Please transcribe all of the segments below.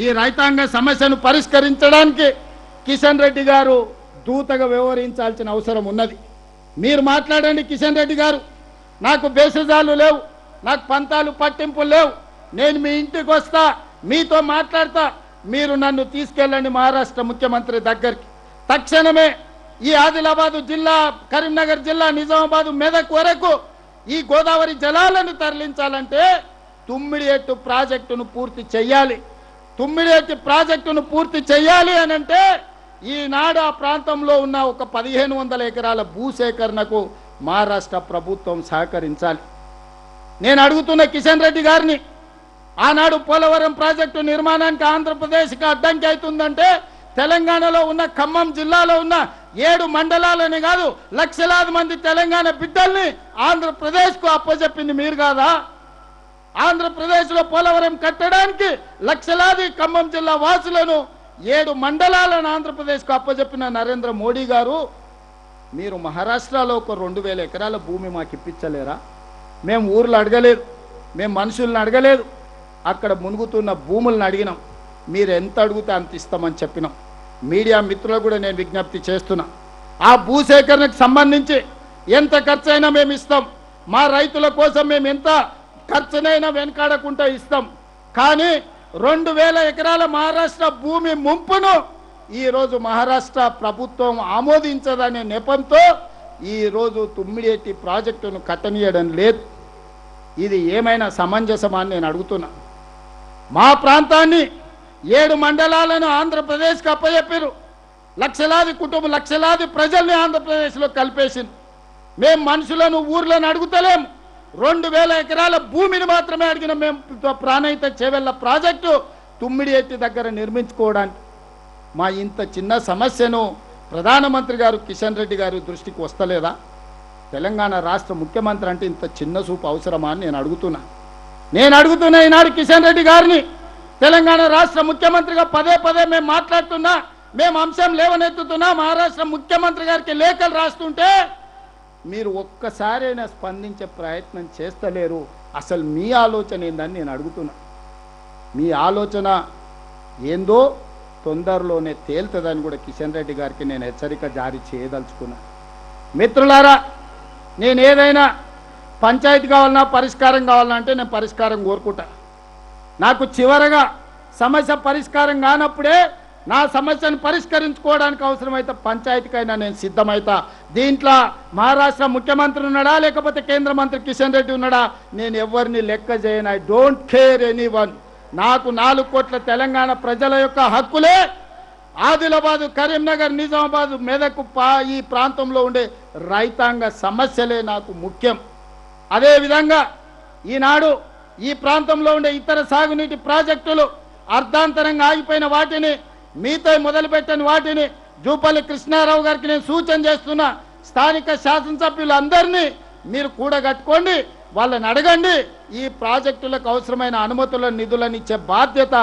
ఈ రైతాంగ సమస్యను పరిష్కరించడానికి కిషన్ రెడ్డి గారు దూతగా వ్యవహరించాల్సిన అవసరం ఉన్నది. మీరు మాట్లాడండి కిషన్ రెడ్డి గారు, నాకు బేసజాలు లేవు, నాకు పంతాలు పట్టింపులు లేవు, నేను మీ ఇంటికి వస్తా, మీతో మాట్లాడతా, మీరు నన్ను తీసుకెళ్ళండి మహారాష్ట్ర ముఖ్యమంత్రి దగ్గరికి. తక్షణమే ఈ ఆదిలాబాదు జిల్లా, కరీంనగర్ జిల్లా, నిజామాబాద్, మెదక్ వరకు ఈ గోదావరి జలాలను తరలించాలంటే తుమ్మిడిఎట్టు ప్రాజెక్టును పూర్తి చేయాలి. తుమ్మిడిఎట్టు ప్రాజెక్టును పూర్తి చేయాలి అని అంటే ఈనాడు ఆ ప్రాంతంలో ఉన్న ఒక 1500 ఎకరాల భూసేకరణకు మహారాష్ట్ర ప్రభుత్వం సహకరించాలి. నేను అడుగుతున్న కిషన్ రెడ్డి గారిని, ఆనాడు పోలవరం ప్రాజెక్టు నిర్మాణానికి ఆంధ్రప్రదేశ్కి అడ్డంకి అవుతుందంటే తెలంగాణలో ఉన్న ఖమ్మం జిల్లాలో ఉన్న 7 మండలాలని కాదు, లక్షలాది మంది తెలంగాణ బిడ్డల్ని ఆంధ్రప్రదేశ్కు అప్పచెప్పింది మీరు కాదా? ఆంధ్రప్రదేశ్లో పోలవరం కట్టడానికి లక్షలాది ఖమ్మం జిల్లా వాసులను 7 మండలాలను ఆంధ్రప్రదేశ్కు అప్పచెప్పిన నరేంద్ర మోడీ గారు, మీరు మహారాష్ట్రలో ఒక 2000 ఎకరాల భూమి మాకు ఇప్పించలేరా? మేము ఊర్లు అడగలేదు, మేము మనుషులను అడగలేదు, అక్కడ మునుగుతున్న భూములను అడిగినాం. మీరు ఎంత అడిగితే అంత ఇస్తామని చెప్పినాం. మీడియా మిత్రులకు కూడా నేను విజ్ఞప్తి చేస్తున్నా, ఆ భూసేకరణకు సంబంధించి ఎంత ఖర్చైనా మేము ఇస్తాం. మా రైతుల కోసం మేము ఎంత ఖర్చునైనా వెనకాడకుండా ఇస్తాం. కానీ 2000 ఎకరాల మహారాష్ట్ర భూమి ముంపును ఈరోజు మహారాష్ట్ర ప్రభుత్వం ఆమోదించదనే నెపంతో ఈరోజు తుమ్మిడిఎట్టి ప్రాజెక్టును కట్టనీయడం లేదు. ఇది ఏమైనా సమంజసమా అని నేను అడుగుతున్నా. మా ప్రాంతాన్ని 7 మండలాలను ఆంధ్రప్రదేశ్కి అప్పచెప్పారు. లక్షలాది కుటుంబం, లక్షలాది ప్రజల్ని ఆంధ్రప్రదేశ్లో కలిపేసింది. మేము మనుషులను, ఊర్లను అడుగుతలేము, 2000 ఎకరాల భూమిని మాత్రమే అడిగిన మేము ప్రాణహిత చేవెళ్ళ ప్రాజెక్టు తుమ్మిడిఎట్టి దగ్గర నిర్మించుకోవడానికి. మా ఇంత చిన్న సమస్యను ప్రధానమంత్రి గారు కిషన్ రెడ్డి గారి దృష్టికి వస్తలేదా? తెలంగాణ రాష్ట్ర ముఖ్యమంత్రి అంటే ఇంత చిన్న చూపు అవసరమా అని నేను అడుగుతున్నా ఈనాడు కిషన్ రెడ్డి గారిని. తెలంగాణ రాష్ట్ర ముఖ్యమంత్రిగా పదే పదే మేము మాట్లాడుతున్నా, మేము అంశం లేవనెత్తుతున్నా, మహారాష్ట్ర ముఖ్యమంత్రి గారికి లేఖలు రాస్తుంటే మీరు ఒక్కసారైనా స్పందించే ప్రయత్నం చేస్తలేరు. అసలు మీ ఆలోచన ఏందని నేను అడుగుతున్నా. మీ ఆలోచన ఏందో తొందరలోనే తేలుతుందని కూడా కిషన్ రెడ్డి గారికి నేను హెచ్చరిక జారీ చేయదలుచుకున్నా. మిత్రులారా, నేను ఏదైనా పంచాయతీ కావాలన్నా, పరిష్కారం కావాలన్నా అంటే నేను పరిష్కారం కోరుకుంటా. నాకు చివరగా సమస్య పరిష్కారం కానప్పుడే నా సమస్యను పరిష్కరించుకోవడానికి అవసరమైతే పంచాయతీకైనా నేను సిద్ధమైతా. దీంట్లో మహారాష్ట్ర ముఖ్యమంత్రి ఉన్నాడా, లేకపోతే కేంద్ర మంత్రి కిషన్ రెడ్డి ఉన్నాడా, నేను ఎవరిని లెక్క చేయను. I don't care anyone. నాకు 4 కోట్ల తెలంగాణ ప్రజల యొక్క హక్కులే ఆదిలాబాదు, కరీంనగర్, నిజామాబాద్, మెదక్ ఈ ప్రాంతంలో ఉండే రైతాంగ సమస్యలే నాకు ముఖ్యం. అదేవిధంగా ఈనాడు ఈ ప్రాంతంలో ఉండే ఇతర సాగునీటి ప్రాజెక్టులు అర్ధాంతరంగా ఆగిపోయిన వాటిని, మీతో మొదలుపెట్టని వాటిని జూపల్లి కృష్ణారావు గారికి నేను సూచన చేస్తున్నా. స్థానిక శాసనసభ్యులందరినీ మీరు కూడగట్టుకోండి, వాళ్ళని అడగండి. ఈ ప్రాజెక్టులకు అవసరమైన అనుమతులను, నిధులను ఇచ్చే బాధ్యత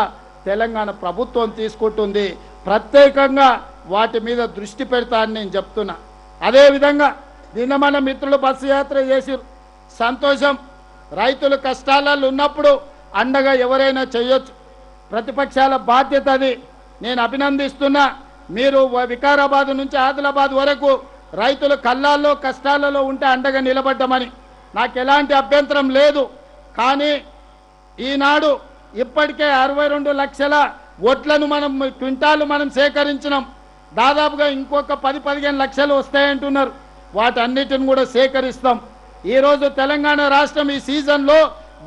తెలంగాణ ప్రభుత్వం తీసుకుంటుంది. ప్రత్యేకంగా వాటి మీద దృష్టి పెడతా అని నేను చెప్తున్నా. అదేవిధంగా నిన్న మన మిత్రులు బస్సు యాత్ర చేసిరు, సంతోషం. రైతులు కష్టాలలో ఉన్నప్పుడు అండగా ఎవరైనా చేయొచ్చు, ప్రతిపక్షాల బాధ్యత అది. నేను అభినందిస్తున్నా. మీరు వికారాబాద్ నుంచి ఆదిలాబాద్ వరకు రైతులు కళ్ళాల్లో కష్టాలలో ఉంటే అండగా నిలబడ్డామని నాకు ఎలాంటి అభ్యంతరం లేదు. కానీ ఈనాడు ఇప్పటికే 62 లక్షల ఓట్లను క్వింటాలు మనం సేకరించినాం. దాదాపుగా ఇంకొక 10-15 లక్షలు వస్తాయంటున్నారు. వాటన్నిటిని కూడా సేకరిస్తాం. ఈరోజు తెలంగాణ రాష్ట్రం ఈ సీజన్లో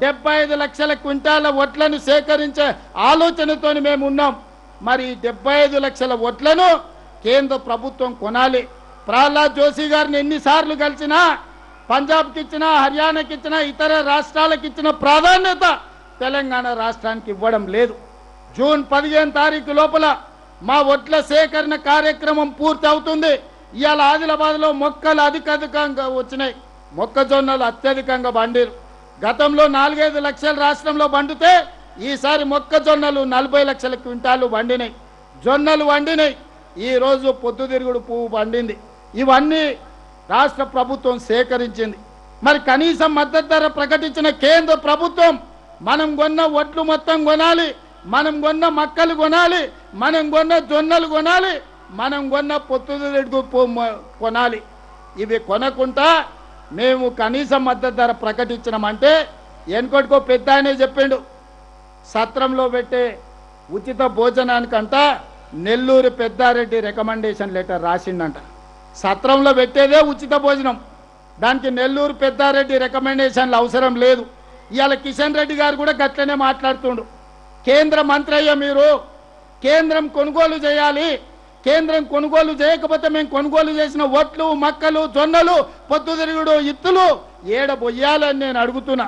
75 లక్షల క్వింటాల ఓట్లను సేకరించే ఆలోచనతో మేము ఉన్నాం. మరి 75 లక్షల ఓట్లను కేంద్ర ప్రభుత్వం కొనాలి. ప్రహ్లాద్ జోషి గారిని ఎన్నిసార్లు కలిసినా, పంజాబ్కి ఇచ్చినా, హర్యానాకి ఇచ్చినా, ఇతర రాష్ట్రాలకు ఇచ్చిన ప్రాధాన్యత తెలంగాణ రాష్ట్రానికి ఇవ్వడం లేదు. జూన్ 15 తారీఖు లోపల మా ఓట్ల సేకరణ కార్యక్రమం పూర్తి అవుతుంది. ఇవాళ ఆదిలాబాద్లో మొక్కలు అధికంగా వచ్చినాయి, మొక్కజొన్నలు అత్యధికంగా పండిరు. గతంలో 4-5 లక్షల రాష్ట్రంలో పండితే ఈసారి మొక్కజొన్నలు 40 లక్షల క్వింటాలు పండినాయి, జొన్నలు పండినాయి. ఈరోజు పొద్దుతిరుగుడు పువ్వు పండింది. ఇవన్నీ రాష్ట్ర ప్రభుత్వం సేకరించింది. మరి కనీసం మద్దతు ధర ప్రకటించిన కేంద్ర ప్రభుత్వం మనం కొన్న వడ్లు మొత్తం కొనాలి, మనం కొన్న మక్కలు కొనాలి, మనం కొన్న జొన్నలు కొనాలి, మనం కొన్న పొత్తులు కొనాలి. ఇవి కొనకుండా మేము కనీస మద్దతు ధర ప్రకటించినామంటే ఎన్కొట్టుకో పెద్ద ఆయనే చెప్పిండు, సత్రంలో పెట్టే ఉచిత భోజనానికంట నెల్లూరు పెద్దారెడ్డి రికమెండేషన్ లెటర్ రాసిండంట. సత్రంలో పెట్టేదే ఉచిత భోజనం, దానికి నెల్లూరు పెద్దారెడ్డి రికమెండేషన్లు అవసరం లేదు. ఇవాళ కిషన్ రెడ్డి గారు కూడా గట్లనే మాట్లాడుతుండు. కేంద్ర మంత్రి అయ్యా మీరు కేంద్రం కొనుగోలు చేయాలి, కేంద్రం కొనుగోలు చేయకపోతే మేము కొనుగోలు చేసిన ఒట్లు, మక్కలు, జొన్నలు, పొద్దుతిరుగుడు, ఇత్తులు ఏడ బొయ్యాలని నేను అడుగుతున్నా.